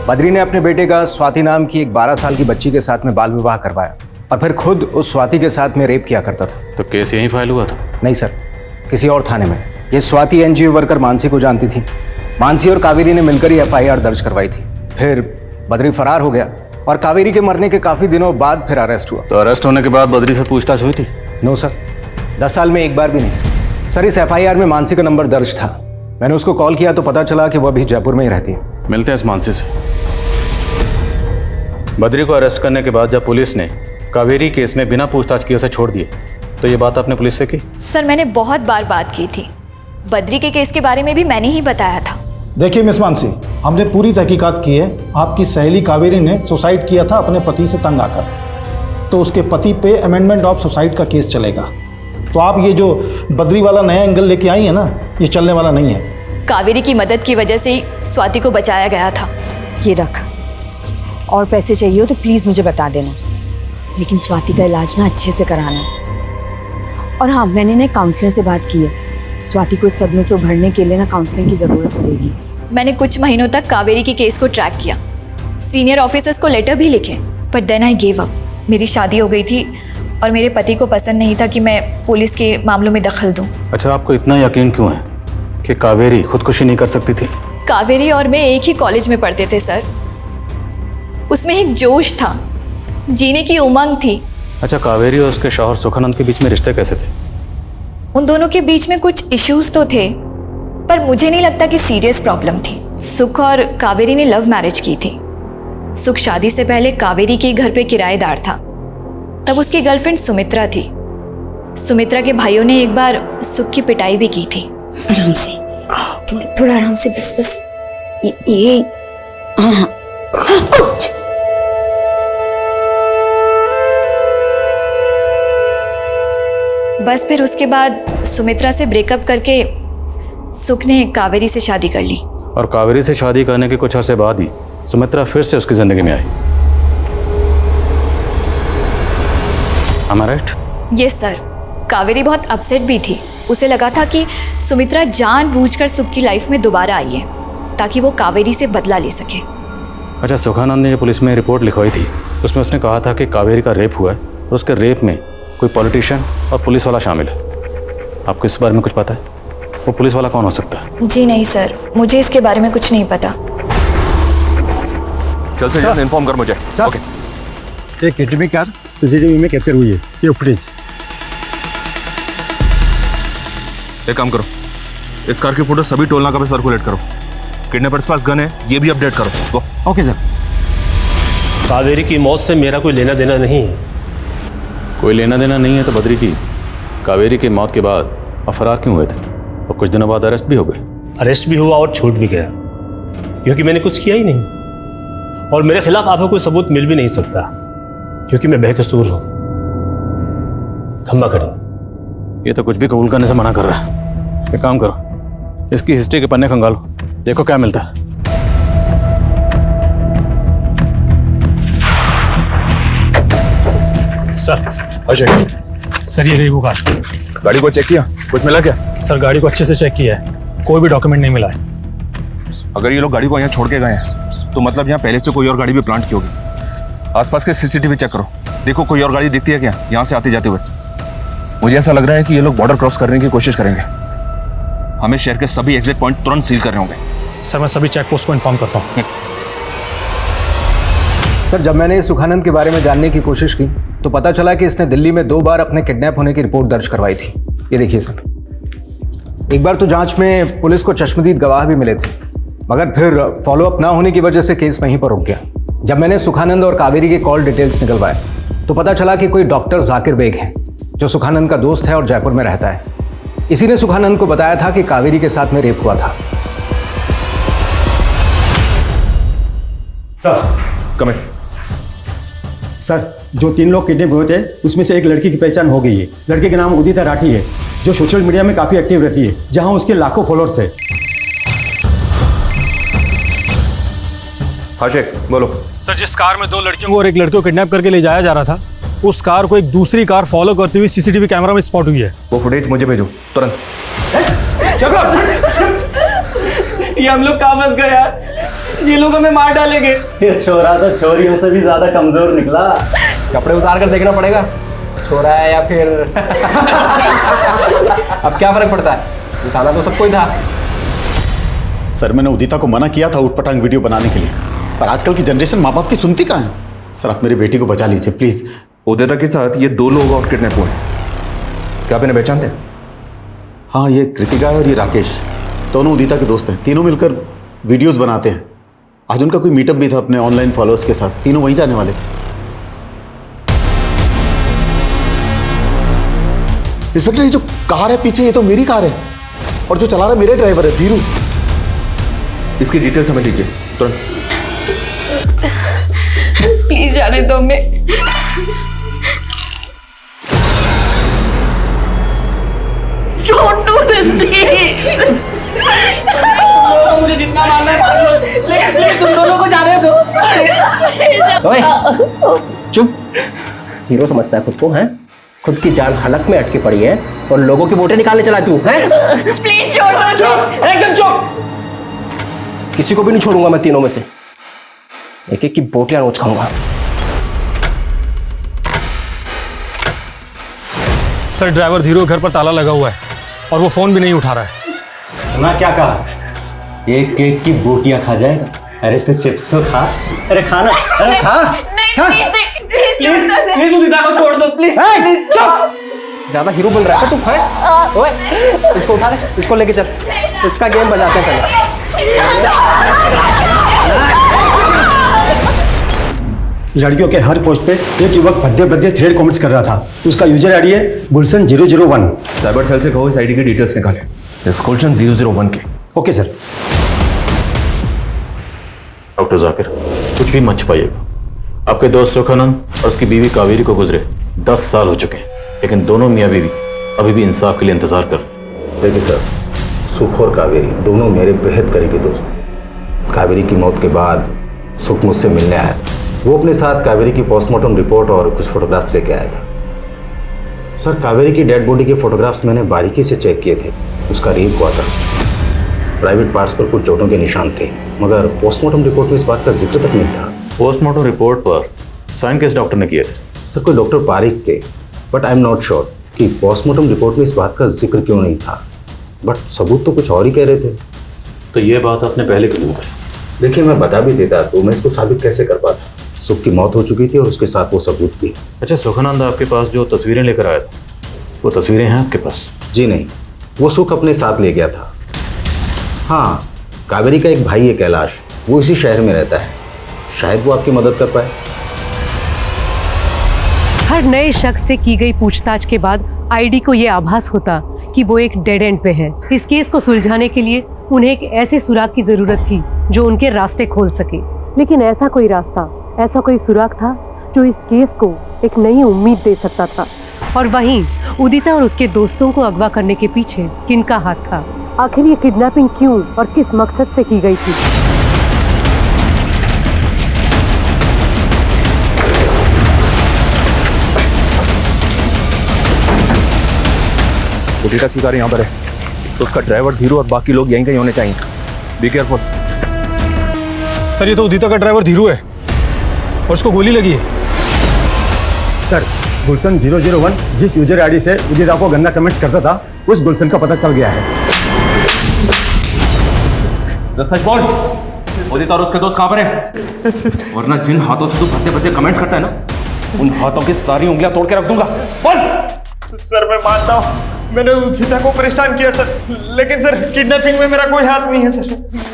बद्री ने अपने बेटे का स्वाति नाम की एक 12 साल की बच्ची के साथ में बाल विवाह करवाया और फिर खुद उस स्वाति के साथ में रेप किया करता था। तो केस यहीं फाइल हुआ था? नहीं सर, किसी और थाने में। ये स्वाति एनजीओ वर्कर मानसी को जानती थी। मानसी और कावेरी ने मिलकर ही एफआईआर दर्ज करवाई थी। फिर बद्री फरार हो गया और कावेरी के मरने के काफी दिनों बाद फिर अरेस्ट हुआ। तो अरेस्ट होने के बाद बद्री से पूछताछ हुई थी? नो सर, 10 साल में एक बार भी नहीं। सर इस एफआईआर में मानसी का नंबर दर्ज था। मैंने उसको कॉल किया तो पता चला कि वह अभी जयपुर में ही रहती है। मिलते हैं इस मानसी से। बद्री को अरेस्ट करने के बाद जब पुलिस ने कावेरी केस में बिना पूछताछ किए उसे छोड़ दिए तो ये बात आपने पुलिस से की? सर मैंने बहुत बार बात की थी। बद्री के केस के बारे में भी मैंने ही बताया था। देखिए मिस मानसी, हमने पूरी तहकीकात की है। आपकी सहेली कावेरी ने सुसाइड किया था अपने पति से तंग आकर, तो उसके पति पे अमेंडमेंट ऑफ सुसाइड का केस चलेगा। तो आप ये जो बद्री वाला नया एंगल लेके आई है ना, ये चलने वाला नहीं है। कावेरी की मदद की वजह से ही स्वाति को बचाया गया था। ये रख, और पैसे चाहिए हो तो प्लीज़ मुझे बता देना, लेकिन स्वाति का इलाज ना अच्छे से कराना। और हाँ, मैंने ना काउंसलर से बात की है। स्वाति को इस सदमे से उभरने के लिए ना काउंसलिंग की ज़रूरत पड़ेगी। मैंने कुछ महीनों तक कावेरी की केस को ट्रैक किया, सीनियर ऑफिसर्स को लेटर भी लिखे, but then I give up. मेरी शादी हो गई थी और मेरे पति को पसंद नहीं था कि मैं पुलिस के मामलों में दखल दूं। अच्छा, आपको इतना यकीन क्यों है कि कावेरी खुदकुशी नहीं कर सकती थी? कावेरी और मैं एक ही कॉलेज में पढ़ते थे सर। उसमें एक जोश था, जीने की उमंग थी। अच्छा, कावेरी और उसके शौहर सुखानंद के बीच में रिश्ते कैसे थे? उन दोनों के बीच में कुछ इश्यूज तो थे, पर मुझे नहीं लगता कि सीरियस प्रॉब्लम थी। सुख और कावेरी ने लव मैरिज की थी। सुख शादी से पहले कावेरी के घर पे किराएदार था। तब उसकी गर्लफ्रेंड सुमित्रा थी। सुमित्रा के भाइयों ने एक बार सुख की पिटाई भी की थी। आराम से, थोड़ा आराम से, बस बस ये हाँ। बस फिर उसके बाद सुमित्रा से ब्रेकअप करके सुख ने कावेरी से शादी कर ली। और कावेरी से शादी करने के कुछ अर्से बाद ही सुमित्रा फिर से उसकी जिंदगी में आई। Am I right? Yes sir. Kaveri बहुत अपसेट भी थी। उसे लगा था कि सुमित्रा जानबूझकर सुख की लाइफ में दोबारा आई है ताकि वो कावेरी से बदला ले सके। अच्छा, सुखानंद ने जो पुलिस में रिपोर्ट लिखवाई थी उसमें उसने कहा था कि कावेरी का रेप हुआ है और उसके रेप में कोई पॉलिटिशियन और पुलिस वाला शामिल है। आपको इस बारे में कुछ पता है? वो पुलिस वाला कौन हो सकता है? जी नहीं सर, मुझे इसके बारे में कुछ नहीं पता। चल से जल्द इन्फॉर्म कर मुझे। ओके। एक किडनैपिंग कार सीसीटीवी में कैप्चर हुई है, ये फुटेज। एक काम करो, इस कार की फोटो सभी टोल नाका पे सर्कुलेट करो। किडनैपर्स पास गन है, ये भी अपडेट करो। गो। Okay sir. कावेरी की मौत से मेरा कोई लेना देना नहीं है। कोई लेना देना नहीं है तो बद्री जी, कावेरी की मौत के बाद आप फरार क्यों हुए थे और कुछ दिनों बाद अरेस्ट भी हो गए? अरेस्ट भी हुआ और छूट भी गया क्योंकि मैंने कुछ किया ही नहीं, और मेरे खिलाफ आपको कोई सबूत मिल भी नहीं सकता क्योंकि मैं बेकसूर हूं। खम्मा करो। ये तो कुछ भी कबूल करने से मना कर रहा है। एक काम करो, इसकी हिस्ट्री के पन्ने खंगालो, देखो क्या मिलता है। सर अजय, सर ये रही वो कार। गाड़ी को चेक किया, कुछ मिला क्या? सर गाड़ी को अच्छे से चेक किया है, कोई भी डॉक्यूमेंट नहीं मिला है। अगर ये लोग गाड़ी को यहाँ छोड़ के गए हैं तो मतलब यहाँ पहले से कोई और गाड़ी भी प्लांट की होगी। आसपास के सीसीटीवी चेक करो, देखो कोई और गाड़ी दिखती है क्या यहाँ से आते जाते हुए। मुझे ऐसा लग रहा है कि ये लोग बॉर्डर क्रॉस करने की कोशिश करेंगे। हमें शहर के सभी एग्जिट पॉइंट तुरंत सील करने होंगे। सर मैं सभी चेक पोस्ट को इन्फॉर्म करता हूँ। सर, जब मैंने सुखानंद के बारे में जानने की कोशिश की तो पता चला कि इसने दिल्ली में 2 बार अपने किडनैप होने की रिपोर्ट दर्ज करवाई थी। ये देखिए सर, एक बार तो जांच में पुलिस को चश्मदीद गवाह भी मिले थे, मगर फिर फॉलोअप ना होने की वजह से केस वहीं पर रुक गया। जब मैंने सुखानंद और कावेरी के कॉल डिटेल्स निकलवाए तो पता चला कि कोई डॉक्टर जाकिर बेग है जो सुखानंद का दोस्त है और जयपुर में रहता है। इसी ने सुखानंद को बताया था कि कावेरी के साथ में रेप हुआ था। Sir comment. सर, जो 3 लोग किडनैप हुए थे उसमें से एक लड़की की पहचान हो गई है। लड़के का नाम उदिता राठी है जो सोशल मीडिया में काफी एक्टिव रहती है, जहां उसके लाखों फॉलोअर्स है। हाँ शेख बोलो। सर जिस कार में 2 लड़कियों को और एक लड़के को किडनैप करके ले जाया जा रहा था, उस कार को एक दूसरी कार फॉलो करती हुई सीसीटीवी कैमरा में स्पॉट हुई है। वो फुटेज मुझे भेजो तुरंत। ये हम लोग कहाँ फंस गए यार, ये लोग हमें मार डालेंगे। ये छोरा तो चोरियों से भी ज्यादा कमजोर निकला। कपड़े उतार कर देखना पड़ेगा छोरा है या फिर अब क्या फर्क पड़ता है, दिखाना तो सबको ही था। सर मैंने उदिता को मना किया था उटपटांग वीडियो बनाने के लिए, पर आजकल की जनरेशन माँ बाप की सुनती कहाँ है। सर आप मेरी बेटी को बचा लीजिए प्लीज। उदिता के साथ ये 2 लोग और किडनैप हुए। क्या आप इन्हें पहचानते हैं? हाँ, ये कृतिका और ये राकेश, दोनों उदिता के दोस्त हैं। तीनों मिलकर वीडियोस बनाते हैं। आज उनका कोई मीटअप भी था अपने ऑनलाइन फॉलोअर्स के साथ, तीनों वहीं जाने वाले थे। इंस्पेक्टर, ये जो कार है पीछे, ये तो मेरी कार है और जो चला रहा है मेरे ड्राइवर है धीरू। इसकी डिटेल्स हमें दीजिए तुरंत। प्लीज जाने दो मैं। Don't do this, please. मुझे जितना मारना है मार लो, लेकिन तुम दोनों को जाने दो। ओए, चुप। हीरो समझता है खुद को, हैं? खुद की जान हलक में अटकी पड़ी है और लोगों की वोटें निकालने चला तू, हैं? प्लीज छोड़ दो। चुप, एकदम चुप। किसी को भी नहीं छोड़ूंगा मैं, तीनों में से एक एक की बोटियां नोच खाऊंगा। सर ड्राइवर धीरू घर पर ताला लगा हुआ है और वो फोन भी नहीं उठा रहा है। सुना क्या कहा? एक एक की बोटियां खा जाएगा। अरे तो चिप्स तो खा। अरे खाना, अरे खा। नहीं प्लीज उदिता को छोड़ दो प्लीज। चुप। ज्यादा हीरो बन रहा है तू, हैं? ओए इसको उठा ले, इसको लेके चल, इसका गेम बजाते हैं पहले। लड़कियों के हर पोस्ट पे एक युवक भद्दे भद्दे थ्रेड कमेंट्स कर रहा था। उसका यूजर आईडी है गुलशन 001। साइबर सेल से कहो इस आईडी की डिटेल्स निकाले, इस गुलशन 001 के। Okay sir. डॉक्टर जाकिर, कुछ भी मत छुपाइएगा। आपके दोस्त सुखानंद और उसकी बीवी कावेरी को गुजरे 10 साल हो चुके हैं, लेकिन दोनों मियाँ बीवी अभी भी इंसाफ के लिए इंतजार कर। देखिए सर, सुख और कावेरी दोनों मेरे बेहद करीबी दोस्त हैं। कावेरी की मौत के बाद सुख मुझसे मिलने आया था। वो अपने साथ कावेरी की पोस्टमार्टम रिपोर्ट और कुछ फोटोग्राफ्स लेके आया था। सर, कावेरी की डेड बॉडी के फोटोग्राफ्स मैंने बारीकी से चेक किए थे। उसका रेप हुआ था। प्राइवेट पार्ट्स पर कुछ चोटों के निशान थे, मगर पोस्टमार्टम रिपोर्ट में इस बात का जिक्र तक नहीं था। पोस्टमार्टम रिपोर्ट पर साइन किस डॉक्टर ने किए थे? सर, कोई डॉक्टर पारिक थे, but I am not sure कि पोस्टमार्टम रिपोर्ट में इस बात का जिक्र क्यों नहीं था। बट सबूत तो कुछ और ही कह रहे थे। तो ये बात आपने पहले क्यों नहीं बताई? देखिए, मैं बता भी देता तो मैं इसको साबित कैसे कर पाता। सुख की मौत हो चुकी थी और उसके साथ वो सबूत भी। अच्छा, सुखानंद आपके पास जो तस्वीरें लेकर आया था, वो तस्वीरें हैं आपके पास? जी नहीं, वो सुख अपने साथ ले गया था। हाँ, कावेरी का एक भाई है कैलाश, वो इसी शहर में रहता है। शायद वो आपकी मदद कर पाए। हर नए शख्स से की गई पूछताछ के बाद आईडी को ये आभास होता कि वो एक डेड एंड पे है। इस केस को सुलझाने के लिए उन्हें एक ऐसे सुराग की जरूरत थी जो उनके रास्ते खोल सके। लेकिन ऐसा कोई रास्ता, ऐसा कोई सुराग था जो इस केस को एक नई उम्मीद दे सकता था। और वहीं उदिता और उसके दोस्तों को अगवा करने के पीछे किनका हाथ था? आखिर ये किडनैपिंग क्यों और किस मकसद से की गई थी? उदिता की कार यहाँ पर है, तो उसका ड्राइवर धीरू और बाकी लोग यहीं कहीं होने चाहिए। Be careful. सर, ये तो उदिता का ड्राइवर धीरू है और उसको गोली लगी है। सर, गुलशन 001 जिस यूजर आईडी से उदिता को गंदा कमेंट्स करता था, उस गुलशन का पता चल गया है। सच बोल, उदिता और उसके दोस्त कहाँ पर हैं? वरना जिन हाथों से तू भद्दे भद्दे कमेंट्स करता है ना, उन हाथों की सारी उंगलियां तोड़ के रख दूंगा। बोल। सर, मैं मानता हूँ मैंने उदिता को परेशान किया सर, लेकिन सर किडनैपिंग में मेरा कोई हाथ नहीं है सर।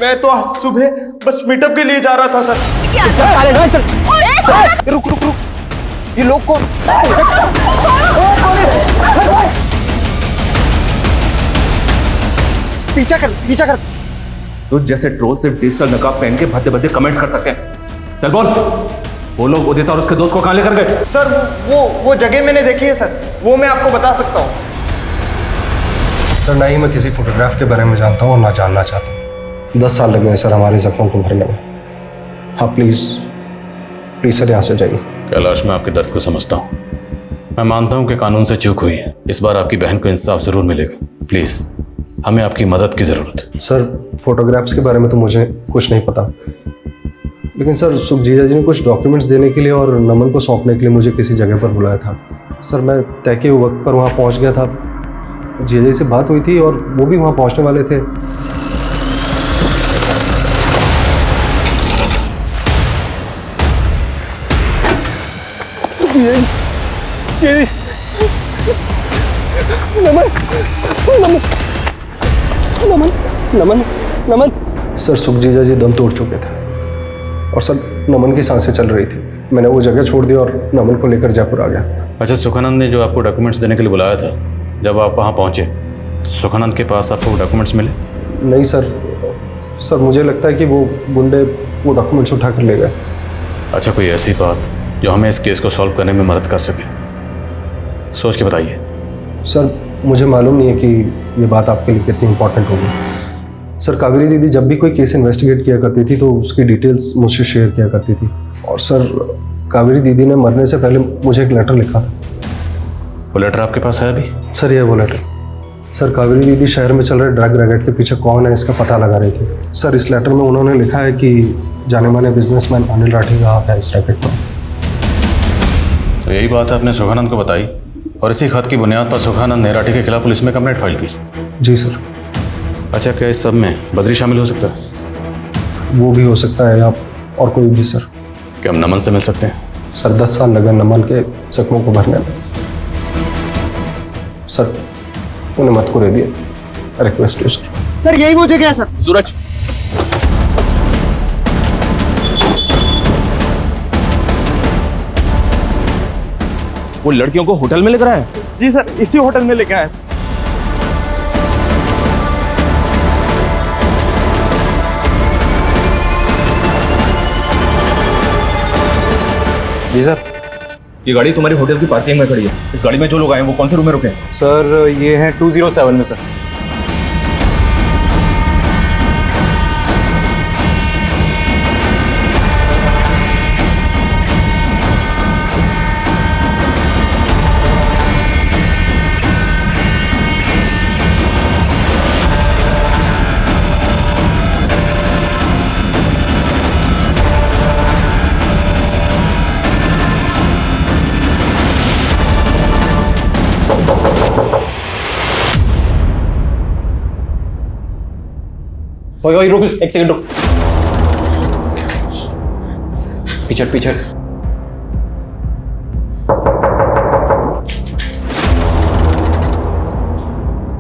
मैं तो आज सुबह बस मीटअप के लिए जा रहा था सर। रुक रुक रुक, ये लोग कौन? पीछा कर, पीछा कर। तुझ जैसे ट्रोल सिर्फ डिजिटल नकाब पहन के भद्दे भद्दे कमेंट्स कर सकते हैं। चल बोल, वो लोग उदिता और उसके दोस्त को कहाँ लेकर गए? सर, वो जगह मैंने देखी है सर, वो मैं आपको बता सकता हूँ। सर, ना ही मैं किसी फोटोग्राफ के बारे में जानता हूँ और ना जानना चाहता हूँ। 10 साल लग गए सर हमारे जख्मों को भरने में। हाँ, प्लीज़ सर, यहाँ से जाइए। कैलाश, मैं आपके दर्द को समझता हूँ। मैं मानता हूँ कि कानून से चूक हुई है। इस बार आपकी बहन को इंसाफ जरूर मिलेगा। प्लीज़, हमें आपकी मदद की ज़रूरत है। सर, फोटोग्राफ्स के बारे में तो मुझे कुछ नहीं पता, लेकिन सर सुख जीजा जी ने कुछ डॉक्यूमेंट्स देने के लिए और नमन को सौंपने के लिए मुझे किसी जगह पर बुलाया था। सर, मैं तय के वक्त पर वहाँ पहुँच गया था। जीजा जी से बात हुई थी और वो भी वहाँ पहुँचने वाले थे। नमन। सर, सुख जीजा जी दम तोड़ चुके थे और सर नमन की सांसें चल रही थी। मैंने वो जगह छोड़ दी और नमन को लेकर जयपुर आ गया। अच्छा, सुखानंद ने जो आपको डॉक्यूमेंट्स देने के लिए बुलाया था, जब आप वहाँ पहुँचे तो सुखानंद के पास आपको वो डॉक्यूमेंट्स मिले? नहीं सर, मुझे लगता है कि वो गुंडे वो डॉक्यूमेंट्स उठा कर ले गए। अच्छा, कोई ऐसी बात जो हमें इस केस को सॉल्व करने में मदद कर सके, सोच के बताइए। सर, मुझे मालूम नहीं है कि ये बात आपके लिए कितनी इंपॉर्टेंट होगी। सर, कावेरी दीदी जब भी कोई केस इन्वेस्टिगेट किया करती थी तो उसकी डिटेल्स मुझसे शेयर किया करती थी। और सर, कावेरी दीदी ने मरने से पहले मुझे एक लेटर लिखा था। वो लेटर आपके पास है अभी? सर, ये वो लेटर। सर, कावेरी दीदी शहर में चल रहे ड्रग रैकेट के पीछे कौन है इसका पता लगा रही थी। सर, इस लेटर में उन्होंने लिखा है कि जाने माने बिजनेसमैन अनिल राठी का हाथ है इस रैकेट में। तो यही बात आपने सुखानंद को बताई और इसी खत की बुनियाद पर सुखानंद ने राठी के खिलाफ पुलिस में कंप्लेंट फाइल की? जी सर। अच्छा, क्या इस सब में बद्री शामिल हो सकता है? वो भी हो सकता है, आप और कोई भी सर। क्या हम नमन से मिल सकते हैं? सर, 10 साल लगे नमन के जख्मों को भरने में। सर, उन्हें मत को दे दिए। रिक्वेस्ट है सर। सर, यही वो जगह है सर। सूरज, वो लड़कियों को होटल में लेकर आए? जी सर, इसी होटल में लेके आए। जी सर, ये गाड़ी तुम्हारी होटल की पार्किंग में खड़ी है। इस गाड़ी में जो लोग आए हैं वो कौन से रूम में रुके हैं? सर ये है 207 में सर। ओए रुक, एक सेकंड रुक। पीछे पीछे।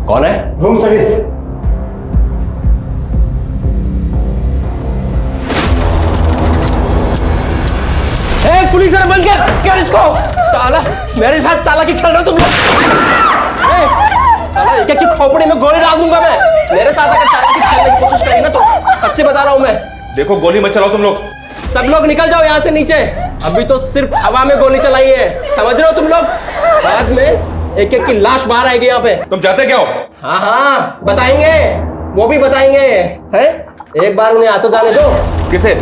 कौन है? Room service. पुलिस वाले बंद कर इसको। साला मेरे साथ चालाकी खेल रहे हो तुम लोग। साला एक एक की खोपड़ी में गोली डाल दूंगा मैं। मेरे साथ अगर चालाकी खेलने की कोशिश करी ना तो सच्चे बता रहा हूं मैं। देखो गोली मत चलाओ तुम लोग। सब लोग निकल जाओ यहाँ से नीचे। अभी तो सिर्फ हवा में गोली चलाई है, समझ रहे हो तुम लोग? बाद में एक एक की लाश बाहर आएगी यहाँ पे। तुम चाहते क्या हो? हाँ हाँ बताएंगे, वो भी बताएंगे। हैं? एक बार उन्हें आ तो जाने दो। किसे?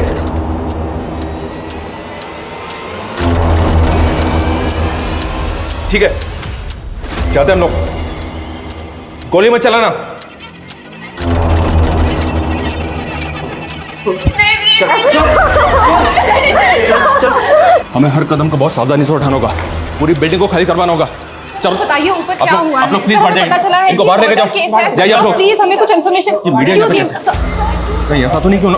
ठीक है, चाहते हम लोग। गोली मत चलाना। चल। हमें हर कदम को बहुत सावधानी से उठाना होगा। पूरी बिल्डिंग को खाली करवाना होगा। चलो बताइए ऊपर क्या हुआ आप लोग प्लीज बाहर जाइए। इनको बाहर लेके जाओ। जाइए आप लोग। प्लीज हमें कुछ इन्फॉर्मेशन। कहीं ऐसा तो नहीं क्यों?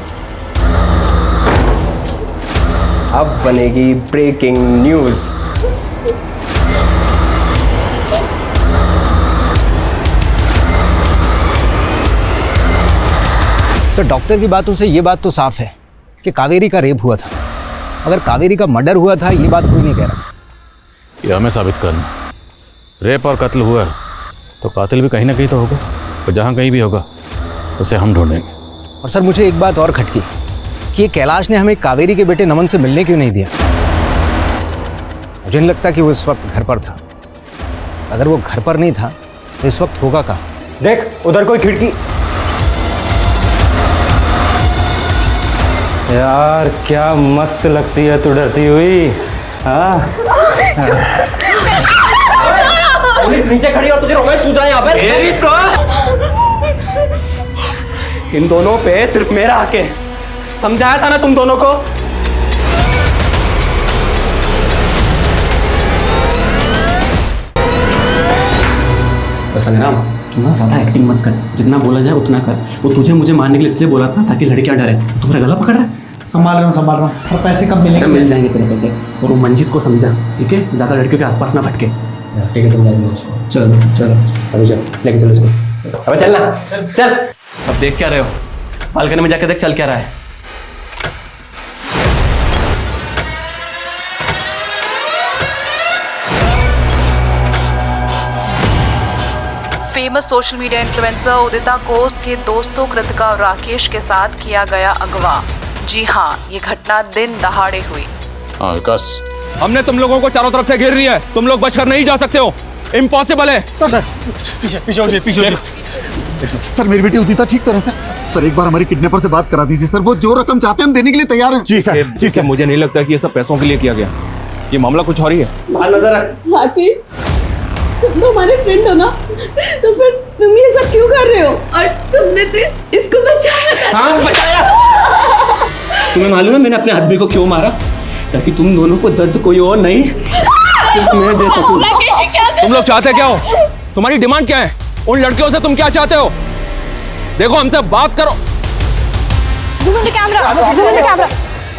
अब बनेगी ब्रेकिंग न्यूज। सर डॉक्टर की बातों से ये बात तो साफ है कि कावेरी का रेप हुआ था। अगर कावेरी का मर्डर हुआ था ये बात कोई नहीं कह रहा। ये हमें साबित करना। रेप और कत्ल हुआ तो कातिल भी कहीं ना कहीं तो होगा, और जहाँ कहीं भी होगा उसे हम ढूंढेंगे। और सर मुझे एक बात और खटकी कि ये कैलाश ने हमें कावेरी के बेटे नमन से मिलने क्यों नहीं दिया। मुझे नहीं लगता कि वो इस वक्त घर पर था। अगर वो घर पर नहीं था तो इस वक्त होगा कहाँ? देख उधर कोई खिड़की। यार क्या मस्त लगती है तू डरती हुई। हाँ पुलिस नीचे खड़ी और तुझे रोमांस सूझ रहा है यहाँ पे। इन दोनों पे सिर्फ मेरा हक है। समझाया था ना तुम दोनों को। संग्राम, तू ना ज्यादा एक्टिंग मत कर। जितना बोला जाए उतना कर। वो तुझे मुझे मारने के लिए इसलिए बोला था ताकि लड़कियां डरे। तुम्हारा गला पकड़ रहा है। संभाल रहा हूँ। और पैसे कब मिलेंगे? मिल जाएंगे तेरे पैसे। और वो मंजित को समझा, ठीक है? ज्यादा लड़कियों के आसपास ना भटके। ठीक है, समझाएंगे उसको। चलो चलो अभी चलो, लेके चलो चलो। अबे चल ना, चल। अब देख क्या रहे हो? बालकनी में जाके देख चल क्या रहा है। फेमस सोशल मीडिया इन्फ्लुएंसर उदिता कोस के दोस्तों कृतिका और राकेश के साथ किया गया अगवा। जी हाँ, ये घटना दिन दहाड़े हुई। हाँ विकास, हमने तुम लोगों को चारों तरफ से घेर लिया है। तुम लोग बचकर नहीं जा सकते हो। इम्पॉसिबल है। सर पीछे सर मेरी बेटी उदिता ठीक तरह से। सर एक बार हमारी किडनैपर से बात करा दीजिए सर। वो जो रकम चाहते हैं हम देने के लिए तैयार हैं। जी सर। मुझे नहीं लगता कि ये सब पैसों के लिए किया गया। ये मामला कुछ और ही है। नजर रख। राकेश, तुम तो हमारे फ्रेंड हो ना, तो फिर तुम ये सब क्यों कर रहे हो? और तुमने तो इसको बचाया था। हाँ बचाया। तुम्हें मालूम है मैंने अपने आदमी को क्यों मारा? ताकि तुम दोनों को दर्द कोई और नहीं सिर्फ मैं दे सकूं। तुम लोग चाहते क्या हो? तुम्हारी डिमांड क्या है? उन लड़कियों से तुम क्या चाहते हो? देखो हमसे बात करो। कैमरा।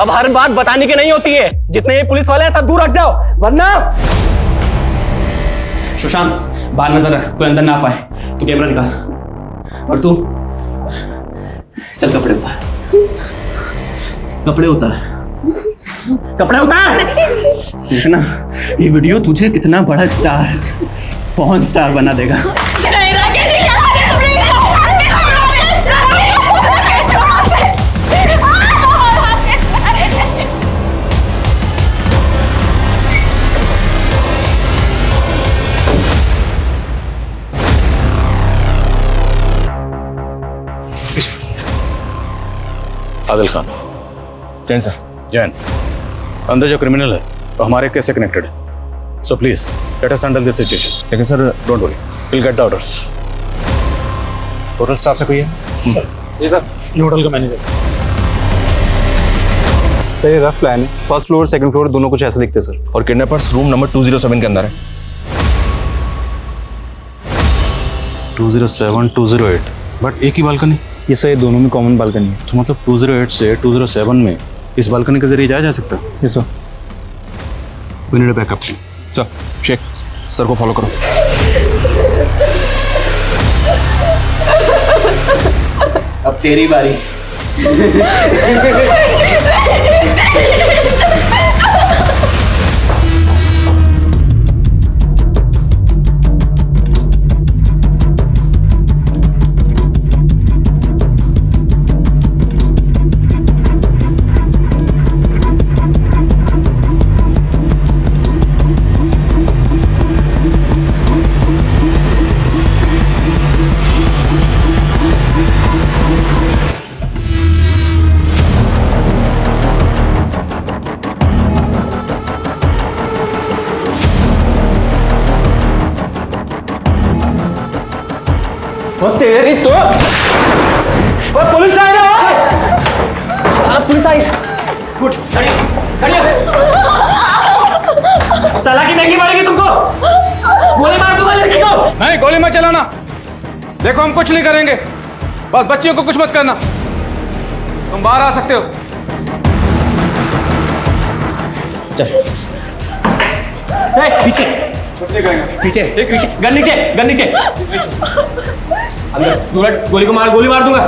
अब हर बात बताने की नहीं होती है। जितने ये पुलिस वाले हैं सब दूर हट जाओ, वरना। सुशांत, बाहर नजर रख, कोई अंदर ना आ पाए। तू कैमरा निकाल। और तू चल कपड़े उतार। कपड़े उतार। कपड़े उतार। देखना ये वीडियो तुझे कितना बड़ा स्टार, पॉर्न स्टार बना देगा। आदिल खान। जैन सर। जैन, अंदर जो क्रिमिनल है वो हमारे केस से कनेक्टेड है, so please let us handle this situation. लेकिन sir don't worry, will get the orders. Hotel staff से कोई है? जी सर, ये होटल का मैनेजर। सर ये रफ प्लान है, फर्स्ट फ्लोर सेकंड फ्लोर दोनों कुछ ऐसे दिखते हैं सर, और किडनैपर्स रूम नंबर 207 के अंदर है। 207, 208, बट एक ही बालकनी। ये सर दोनों में कॉमन बालकनी है। तो मतलब 208 से 207 में इस बालकनी के जरिए जाया जा सकता है? Yes sir. We need a backup. Sir Sheikh, sir को फॉलो करो। अब तेरी बारी। तेरी तो पुलिस आई ना, पुलिस आई। उठ, खड़ी खड़ी चालाकी महंगी पड़ेगी तुमको। गोली मार दूंगा लड़की को। नहीं, गोली मत चलाना। देखो हम कुछ नहीं करेंगे, बस बच्चियों को कुछ मत करना। तुम बाहर आ सकते हो। चल पीछे पीछे पीछे, गन नीचे, गन नीचे। अंदर गोली को मार, गोली मार दूंगा।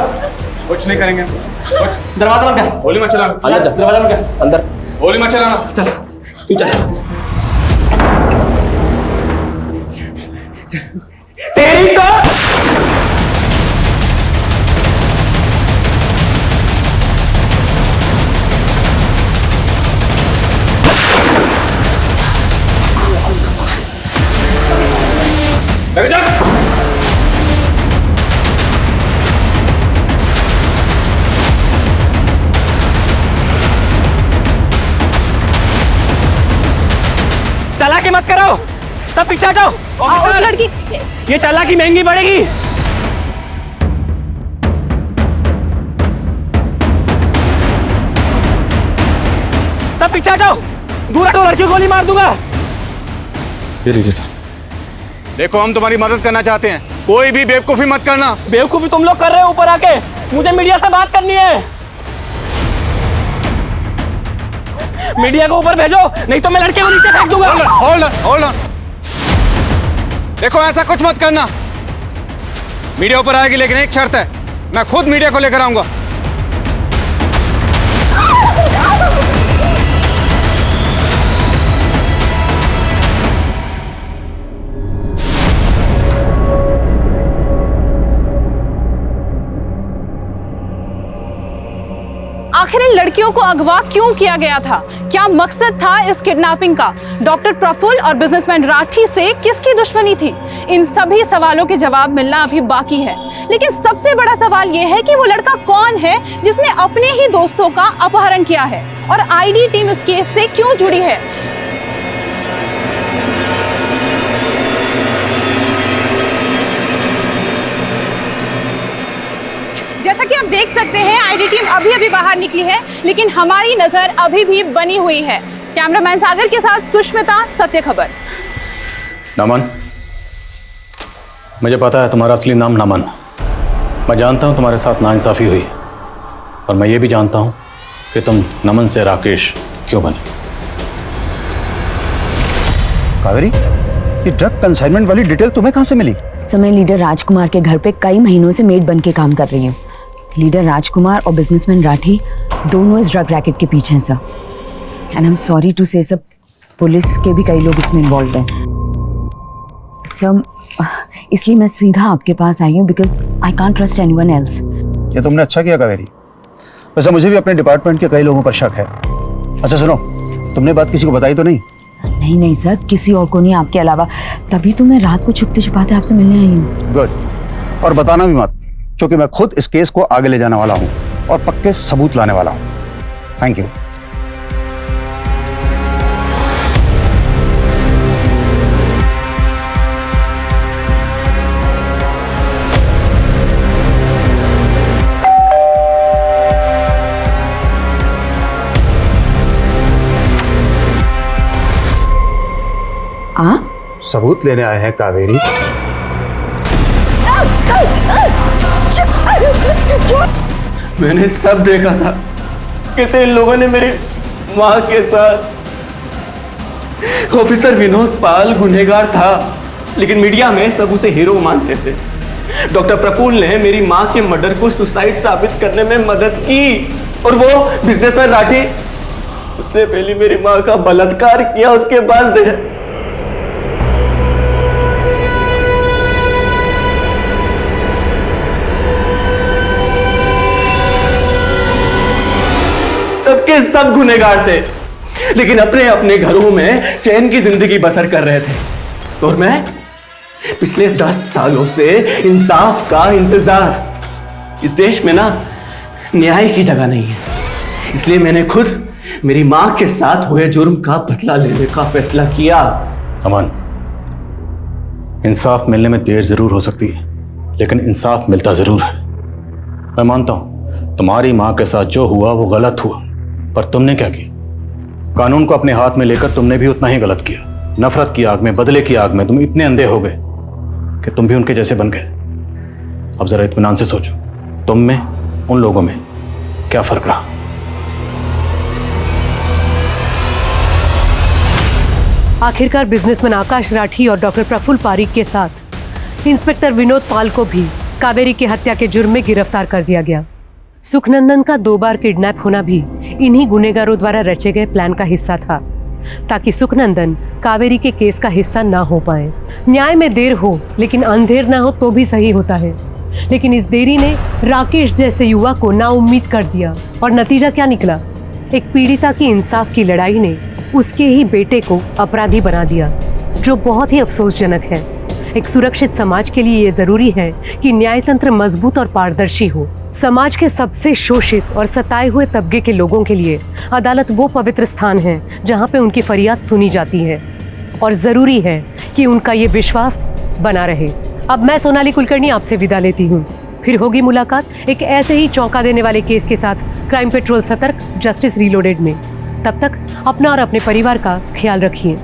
कुछ नहीं करेंगे। दरवाजा बंद कर। गोली मत चलाना। अंदर चल, दरवाजा बंद कर। अंदर गोली मत चलाना। चल तू चल। तेरी तो चालाकी मत करो, सब पीछे हटो। लड़की ये चालाकी महंगी पड़ेगी। सब पीछे हटो, दूर हटो, लड़की को गोली मार दूंगा। ये लीजिए सर। देखो हम तुम्हारी मदद करना चाहते हैं, कोई भी बेवकूफी मत करना। बेवकूफी तुम लोग कर रहे हो ऊपर आके। मुझे मीडिया से बात करनी है। मीडिया को ऊपर भेजो, नहीं तो मैं लड़के को नीचे फेंक दूंगा। Hold on. देखो ऐसा कुछ मत करना। मीडिया ऊपर आएगी, लेकिन एक शर्त है, मैं खुद मीडिया को लेकर आऊंगा। आखिर इन लड़कियों को अगवा क्यों किया गया था? क्या मकसद था इस किडनैपिंग का? डॉक्टर प्रफुल्ल और बिजनेसमैन राठी से किसकी दुश्मनी थी? इन सभी सवालों के जवाब मिलना अभी बाकी है। लेकिन सबसे बड़ा सवाल यह है कि वो लड़का कौन है जिसने अपने ही दोस्तों का अपहरण किया है, और आईडी टीम इस केस से क्यों जुड़ी है? जैसा कि आप देख सकते हैं, आईडी टीम अभी अभी बाहर निकली है, लेकिन हमारी नजर अभी भी बनी हुई है। कैमरामैन सागर के साथ सुष्मिता, सत्य खबर। नमन, मुझे पता है तुम्हारा असली नाम नमन। मैं जानता हूं तुम्हारे साथ नाइंसाफी हुई, और मैं ये भी जानता हूं कि तुम नमन से राकेश क्यों बने। कावेरी, ये ड्रग कंसाइनमेंट वाली डिटेल तुम्हें कहां से मिली? सर, मैं लीडर राजकुमार के घर पे कई महीनों से मेड बन के काम कर रही हूँ। लीडर राजकुमार और बिजनेसमैन राठी दोनों इस ड्रग रैकेट के पीछे हैं sir. And I am sorry to say सब पुलिस के भी कई लोग इसमें इन्वॉल्व हैं सर, इसलिए मैं सीधा आपके पास आई हूँ because I can't trust anyone else. ये तुमने अच्छा किया कावेरी। वैसे मुझे भी अपने डिपार्टमेंट के कई लोगों पर शक है। अच्छा सुनो, तुमने बात किसी को बताई तो नहीं? नहीं सर, किसी और को नहीं आपके अलावा। तभी तो मैं रात को छुपते छुपाते आपसे मिलने आई हूँ। गुड। और बताना भी मत, क्योंकि मैं खुद इस केस को आगे ले जाने वाला हूँ और पक्के सबूत लाने वाला हूँ। Thank you. सबूत लेने आए हैं कावेरी। मैंने सब देखा था कैसे इन लोगों ने मेरी माँ के साथ। ऑफिसर विनोद पाल गुनहगार था, लेकिन मीडिया में सब उसे हीरो मानते थे। डॉक्टर प्रफुल्ल ने मेरी माँ के मर्डर को सुसाइड साबित करने में मदद की, और वो बिजनेसमैन राठी, उसने पहले मेरी माँ का बलात्कार किया, उसके बाद सबके सब गुनहगार थे, लेकिन अपने अपने घरों में चैन की जिंदगी बसर कर रहे थे। और मैं पिछले 10 सालों से इंसाफ का इंतजार। इस देश में ना न्याय की जगह नहीं है, इसलिए मैंने खुद मेरी मां के साथ हुए जुर्म का बदला लेने का फैसला किया। अमन, इंसाफ मिलने में देर जरूर हो सकती है, लेकिन इंसाफ मिलता जरूर है। मैं मानता हूं तुम्हारी मां के साथ जो हुआ वो गलत हुआ, पर तुमने क्या किया? कानून को अपने हाथ में लेकर तुमने भी उतना ही गलत किया। नफरत की आग में, बदले की आग में तुम इतने अंधे हो गए कि तुम भी उनके जैसे बन गए। अब जरा इत्मीनान से सोचो, तुम में, उन लोगों में क्या फर्क रहा? आखिरकार बिजनेसमैन आकाश राठी और डॉक्टर प्रफुल्ल पारीक के साथ इंस्पेक्टर विनोद पाल को भी कावेरी की हत्या के जुर्म में गिरफ्तार कर दिया गया। सुखनंदन का 2 बार किडनैप होना भी इन्हीं गुनहगारों द्वारा रचे गए प्लान का हिस्सा था, ताकि सुखनंदन कावेरी के केस का हिस्सा ना हो पाए। न्याय में देर हो, लेकिन अंधेर ना हो तो भी सही होता है। लेकिन इस देरी ने राकेश जैसे युवा को नाउम्मीद कर दिया, और नतीजा क्या निकला? एक पीड़िता की इंसाफ की लड़ाई ने उसके ही बेटे को अपराधी बना दिया, जो बहुत ही अफसोसजनक है। एक सुरक्षित समाज के लिए ये जरूरी है कि न्यायतंत्र मजबूत और पारदर्शी हो। समाज के सबसे शोषित और सताए हुए तबके के लोगों के लिए अदालत वो पवित्र स्थान है जहाँ पे उनकी फरियाद सुनी जाती है, और जरूरी है कि उनका ये विश्वास बना रहे। अब मैं सोनाली कुलकर्णी आपसे विदा लेती हूँ। फिर होगी मुलाकात एक ऐसे ही चौंका देने वाले केस के साथ क्राइम पेट्रोल सतर्क, जस्टिस रीलोडेड में। तब तक अपना और अपने परिवार का ख्याल रखिए।